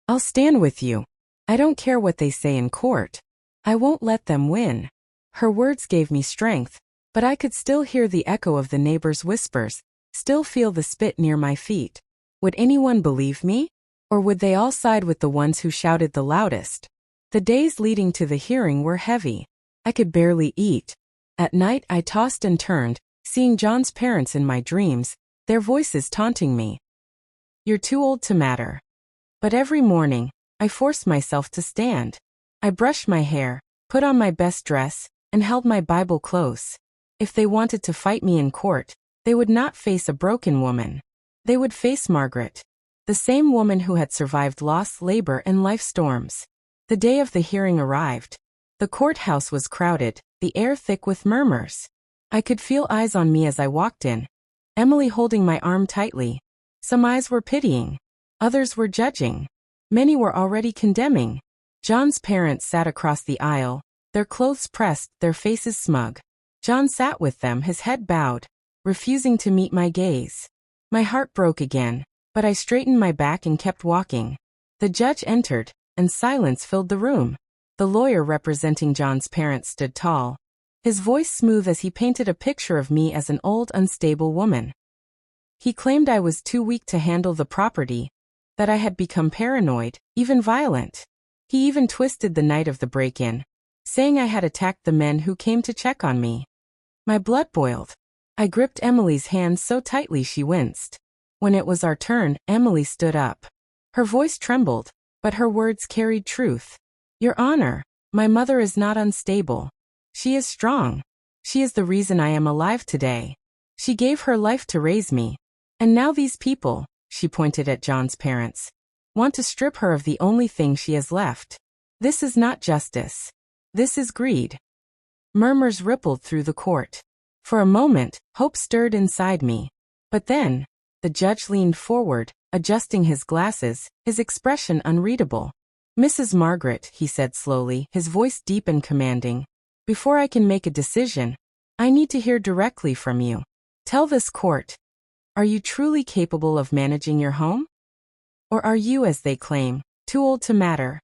I'll stand with you. I don't care what they say in court. I won't let them win. Her words gave me strength, but I could still hear the echo of the neighbors' whispers, still feel the spit near my feet. Would anyone believe me? Or would they all side with the ones who shouted the loudest? The days leading to the hearing were heavy. I could barely eat. At night I tossed and turned, seeing John's parents in my dreams, their voices taunting me. You're too old to matter. But every morning, I forced myself to stand. I brushed my hair, put on my best dress, and held my Bible close. If they wanted to fight me in court, they would not face a broken woman. They would face Margaret, the same woman who had survived loss, labor, and life storms. The day of the hearing arrived. The courthouse was crowded, the air thick with murmurs. I could feel eyes on me as I walked in, Emily holding my arm tightly. Some eyes were pitying. Others were judging. Many were already condemning. John's parents sat across the aisle, their clothes pressed, their faces smug. John sat with them, his head bowed, refusing to meet my gaze. My heart broke again, but I straightened my back and kept walking. The judge entered, and silence filled the room. The lawyer representing John's parents stood tall, his voice smooth as he painted a picture of me as an old, unstable woman. He claimed I was too weak to handle the property, that I had become paranoid, even violent. He even twisted the night of the break-in, saying I had attacked the men who came to check on me. My blood boiled. I gripped Emily's hand so tightly she winced. When it was our turn, Emily stood up. Her voice trembled, but her words carried truth. Your Honor, my mother is not unstable. She is strong. She is the reason I am alive today. She gave her life to raise me. And now these people, she pointed at John's parents, want to strip her of the only thing she has left. This is not justice. This is greed. Murmurs rippled through the court. For a moment, hope stirred inside me. But then, the judge leaned forward, adjusting his glasses, his expression unreadable. Mrs. Margaret, he said slowly, his voice deep and commanding, before I can make a decision, I need to hear directly from you. Tell this court, are you truly capable of managing your home? Or are you, as they claim, too old to matter?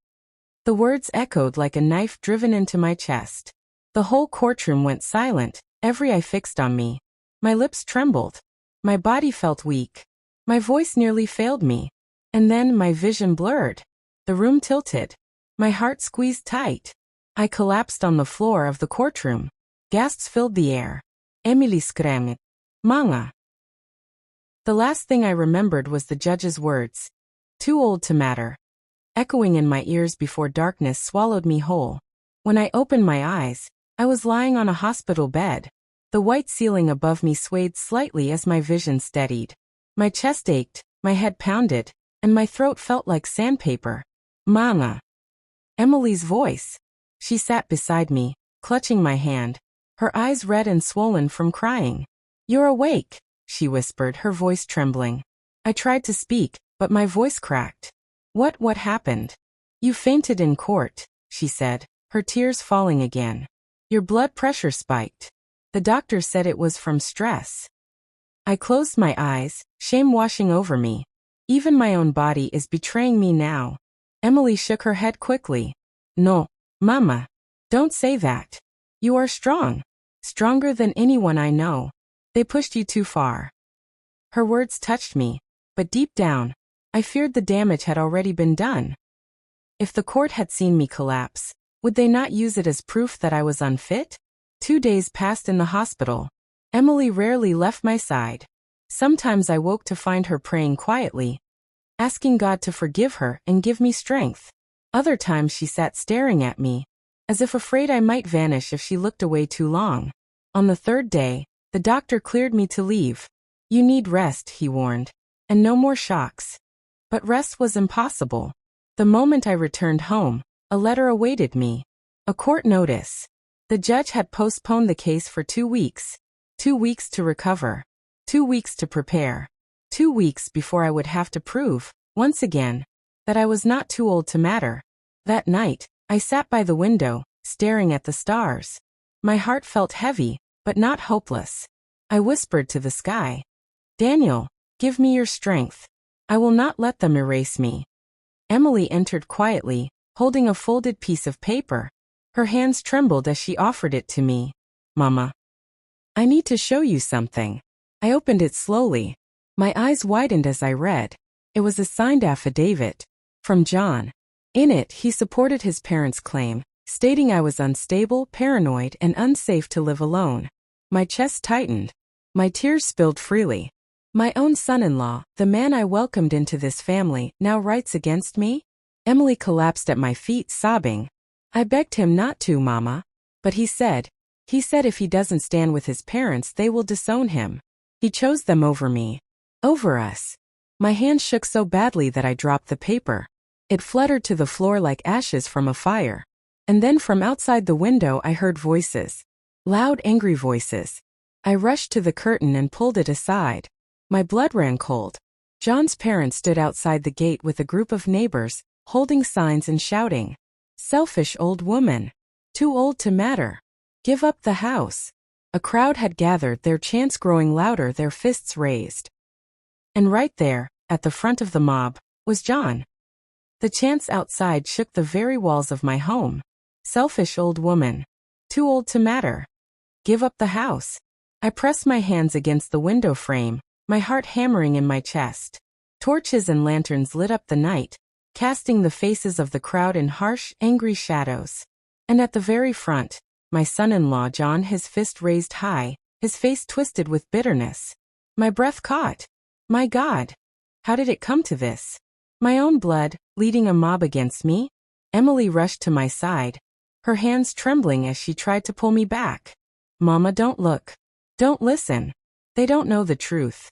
The words echoed like a knife driven into my chest. The whole courtroom went silent, every eye fixed on me. My lips trembled. My body felt weak. My voice nearly failed me. And then my vision blurred. The room tilted. My heart squeezed tight. I collapsed on the floor of the courtroom. Gasps filled the air. Emily screamed, Manga. The last thing I remembered was the judge's words. Too old to matter. Echoing in my ears before darkness swallowed me whole. When I opened my eyes, I was lying on a hospital bed. The white ceiling above me swayed slightly as my vision steadied. My chest ached, my head pounded, and my throat felt like sandpaper. Mama. Emily's voice. She sat beside me, clutching my hand, her eyes red and swollen from crying. You're awake, she whispered, her voice trembling. I tried to speak, but my voice cracked. What happened? You fainted in court, she said, her tears falling again. Your blood pressure spiked. The doctor said it was from stress. I closed my eyes, shame washing over me. Even my own body is betraying me now. Emily shook her head quickly. No, Mama. Don't say that. You are strong. Stronger than anyone I know. They pushed you too far. Her words touched me, but deep down, I feared the damage had already been done. If the court had seen me collapse, would they not use it as proof that I was unfit? 2 days passed in the hospital. Emily rarely left my side. Sometimes I woke to find her praying quietly, asking God to forgive her and give me strength. Other times she sat staring at me, as if afraid I might vanish if she looked away too long. On the 3rd day, the doctor cleared me to leave. You need rest, he warned, and no more shocks. But rest was impossible. The moment I returned home, a letter awaited me. A court notice. The judge had postponed the case for 2 weeks. 2 weeks to recover. 2 weeks to prepare. 2 weeks before I would have to prove, once again, that I was not too old to matter. That night, I sat by the window, staring at the stars. My heart felt heavy, but not hopeless. I whispered to the sky, Daniel, give me your strength. I will not let them erase me. Emily entered quietly, holding a folded piece of paper. Her hands trembled as she offered it to me. Mama, I need to show you something. I opened it slowly. My eyes widened as I read. It was a signed affidavit. From John. In it, he supported his parents' claim, stating I was unstable, paranoid, and unsafe to live alone. My chest tightened. My tears spilled freely. My own son-in-law, the man I welcomed into this family, now writes against me? Emily collapsed at my feet, sobbing. I begged him not to, Mama. But he said if he doesn't stand with his parents, they will disown him. He chose them over me. Over us. My hand shook so badly that I dropped the paper. It fluttered to the floor like ashes from a fire. And then from outside the window I heard voices. Loud, angry voices. I rushed to the curtain and pulled it aside. My blood ran cold. John's parents stood outside the gate with a group of neighbors, holding signs and shouting. Selfish old woman. Too old to matter. Give up the house. A crowd had gathered, their chants growing louder, their fists raised. And right there, at the front of the mob, was John. The chants outside shook the very walls of my home. Selfish old woman. Too old to matter. Give up the house. I pressed my hands against the window frame, my heart hammering in my chest. Torches and lanterns lit up the night, casting the faces of the crowd in harsh, angry shadows. And at the very front, my son-in-law John, his fist raised high, his face twisted with bitterness. My breath caught. My God! How did it come to this? My own blood, leading a mob against me? Emily rushed to my side, her hands trembling as she tried to pull me back. Mama, don't look. Don't listen. They don't know the truth.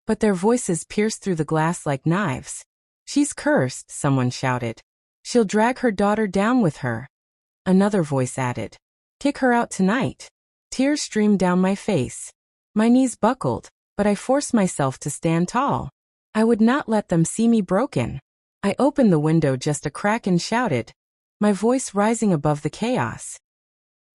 But their voices pierced through the glass like knives. She's cursed, someone shouted. She'll drag her daughter down with her. Another voice added. Kick her out tonight. Tears streamed down my face. My knees buckled, but I forced myself to stand tall. I would not let them see me broken. I opened the window just a crack and shouted, my voice rising above the chaos.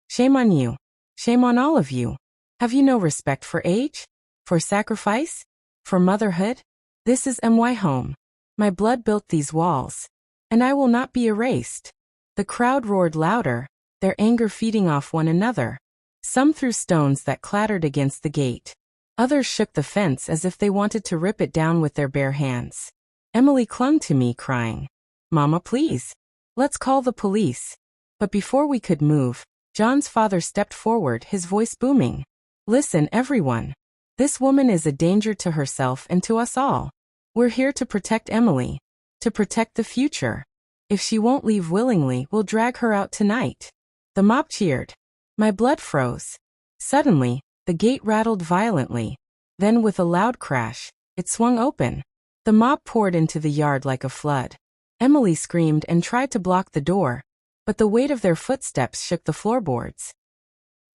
Shame on you. Shame on all of you. Have you no respect for age? For sacrifice? For motherhood? This is my home. My blood built these walls. And I will not be erased. The crowd roared louder, their anger feeding off one another. Some threw stones that clattered against the gate. Others shook the fence as if they wanted to rip it down with their bare hands. Emily clung to me, crying, Mama, please. Let's call the police. But before we could move, John's father stepped forward, his voice booming. Listen, everyone. This woman is a danger to herself and to us all. We're here to protect Emily. To protect the future. If she won't leave willingly, we'll drag her out tonight. The mob cheered. My blood froze. Suddenly, the gate rattled violently. Then with a loud crash, it swung open. The mob poured into the yard like a flood. Emily screamed and tried to block the door, but the weight of their footsteps shook the floorboards.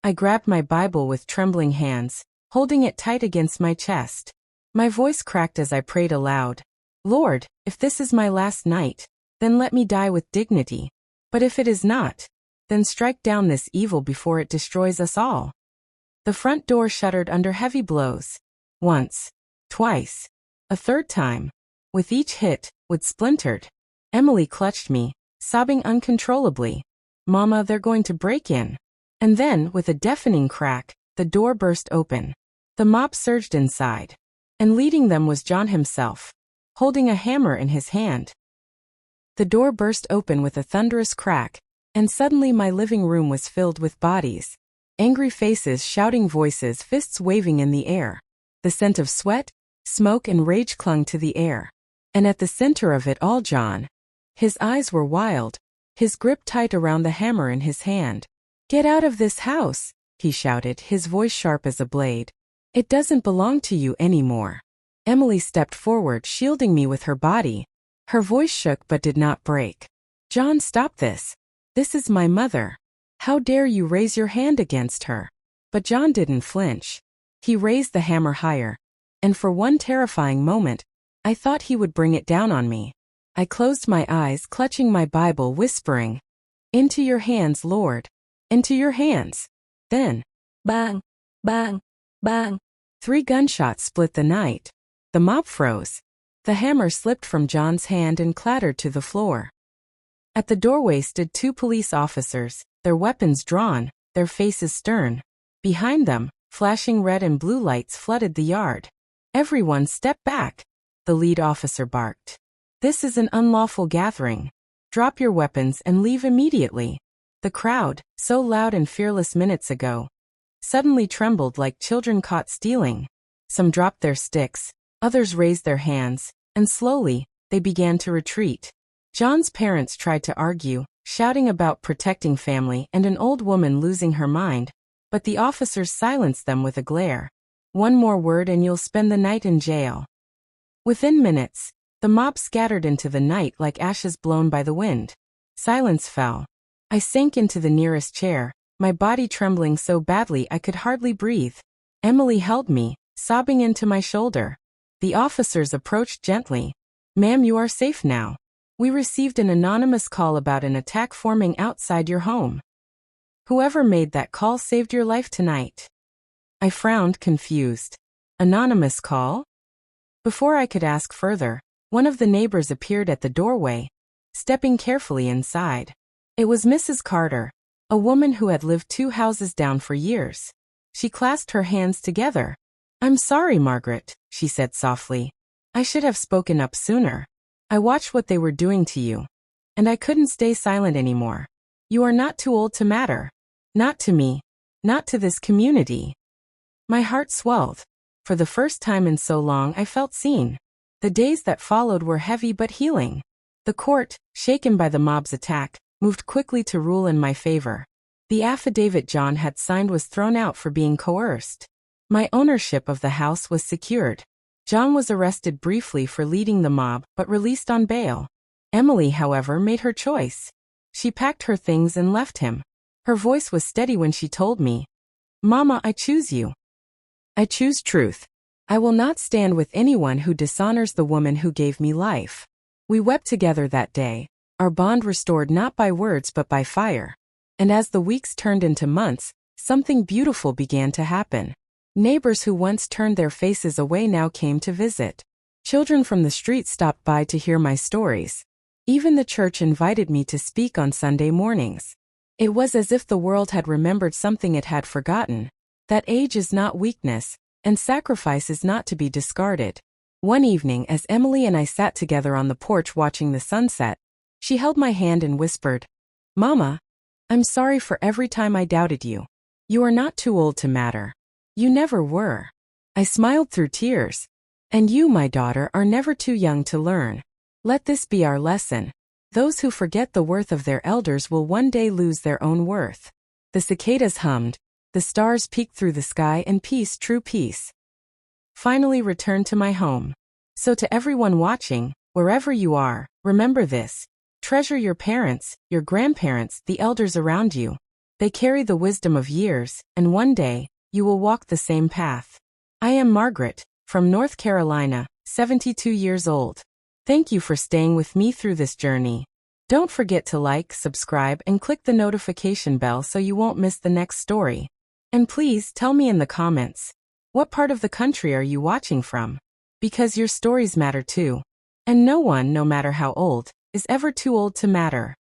I grabbed my Bible with trembling hands, holding it tight against my chest. My voice cracked as I prayed aloud. Lord, if this is my last night, then let me die with dignity. But if it is not, then strike down this evil before it destroys us all. The front door shuddered under heavy blows. Once, twice, a third time. With each hit, wood splintered. Emily clutched me, sobbing uncontrollably. Mama, they're going to break in. And then, with a deafening crack, the door burst open. The mob surged inside. And leading them was John himself, holding a hammer in his hand. The door burst open with a thunderous crack, and suddenly my living room was filled with bodies. Angry faces, shouting voices, fists waving in the air. The scent of sweat, smoke, and rage clung to the air. And at the center of it all, John. His eyes were wild, his grip tight around the hammer in his hand. "Get out of this house," he shouted, his voice sharp as a blade. "It doesn't belong to you anymore." Emily stepped forward, shielding me with her body. Her voice shook but did not break. "John, stop this. This is my mother. How dare you raise your hand against her?" But John didn't flinch. He raised the hammer higher. And for one terrifying moment, I thought he would bring it down on me. I closed my eyes, clutching my Bible, whispering, "Into your hands, Lord. Into your hands." Then, bang, bang, bang. 3 gunshots split the night. The mob froze. The hammer slipped from John's hand and clattered to the floor. At the doorway stood 2 police officers, their weapons drawn, their faces stern. Behind them, flashing red and blue lights flooded the yard. "Everyone step back," the lead officer barked. "This is an unlawful gathering. Drop your weapons and leave immediately." The crowd, so loud and fearless minutes ago, suddenly trembled like children caught stealing. Some dropped their sticks, others raised their hands, and slowly, they began to retreat. John's parents tried to argue, shouting about protecting family and an old woman losing her mind, but the officers silenced them with a glare. "One more word and you'll spend the night in jail." Within minutes, the mob scattered into the night like ashes blown by the wind. Silence fell. I sank into the nearest chair, my body trembling so badly I could hardly breathe. Emily held me, sobbing into my shoulder. The officers approached gently. "Ma'am, you are safe now. We received an anonymous call about an attack forming outside your home. Whoever made that call saved your life tonight." I frowned, confused. Anonymous call? Before I could ask further, one of the neighbors appeared at the doorway, stepping carefully inside. It was Mrs. Carter, a woman who had lived 2 houses down for years. She clasped her hands together. "I'm sorry, Margaret," she said softly. "I should have spoken up sooner. I watched what they were doing to you, and I couldn't stay silent anymore. You are not too old to matter. Not to me. Not to this community." My heart swelled. For the first time in so long I felt seen. The days that followed were heavy but healing. The court, shaken by the mob's attack, moved quickly to rule in my favor. The affidavit John had signed was thrown out for being coerced. My ownership of the house was secured. John was arrested briefly for leading the mob but released on bail. Emily, however, made her choice. She packed her things and left him. Her voice was steady when she told me, "Mama, I choose you. I choose truth. I will not stand with anyone who dishonors the woman who gave me life." We wept together that day, our bond restored not by words but by fire. And as the weeks turned into months, something beautiful began to happen. Neighbors who once turned their faces away now came to visit. Children from the street stopped by to hear my stories. Even the church invited me to speak on Sunday mornings. It was as if the world had remembered something it had forgotten, that age is not weakness, and sacrifice is not to be discarded. One evening, as Emily and I sat together on the porch watching the sunset, she held my hand and whispered, "Mama, I'm sorry for every time I doubted you. You are not too old to matter. You never were." I smiled through tears. "And you, my daughter, are never too young to learn. Let this be our lesson. Those who forget the worth of their elders will one day lose their own worth." The cicadas hummed, the stars peeked through the sky, and peace, true peace, finally returned to my home. So to everyone watching, wherever you are, remember this. Treasure your parents, your grandparents, the elders around you. They carry the wisdom of years, and one day, you will walk the same path. I am Margaret, from North Carolina, 72 years old. Thank you for staying with me through this journey. Don't forget to like, subscribe, and click the notification bell so you won't miss the next story. And please tell me in the comments, what part of the country are you watching from? Because your stories matter too. And no one, no matter how old, is ever too old to matter.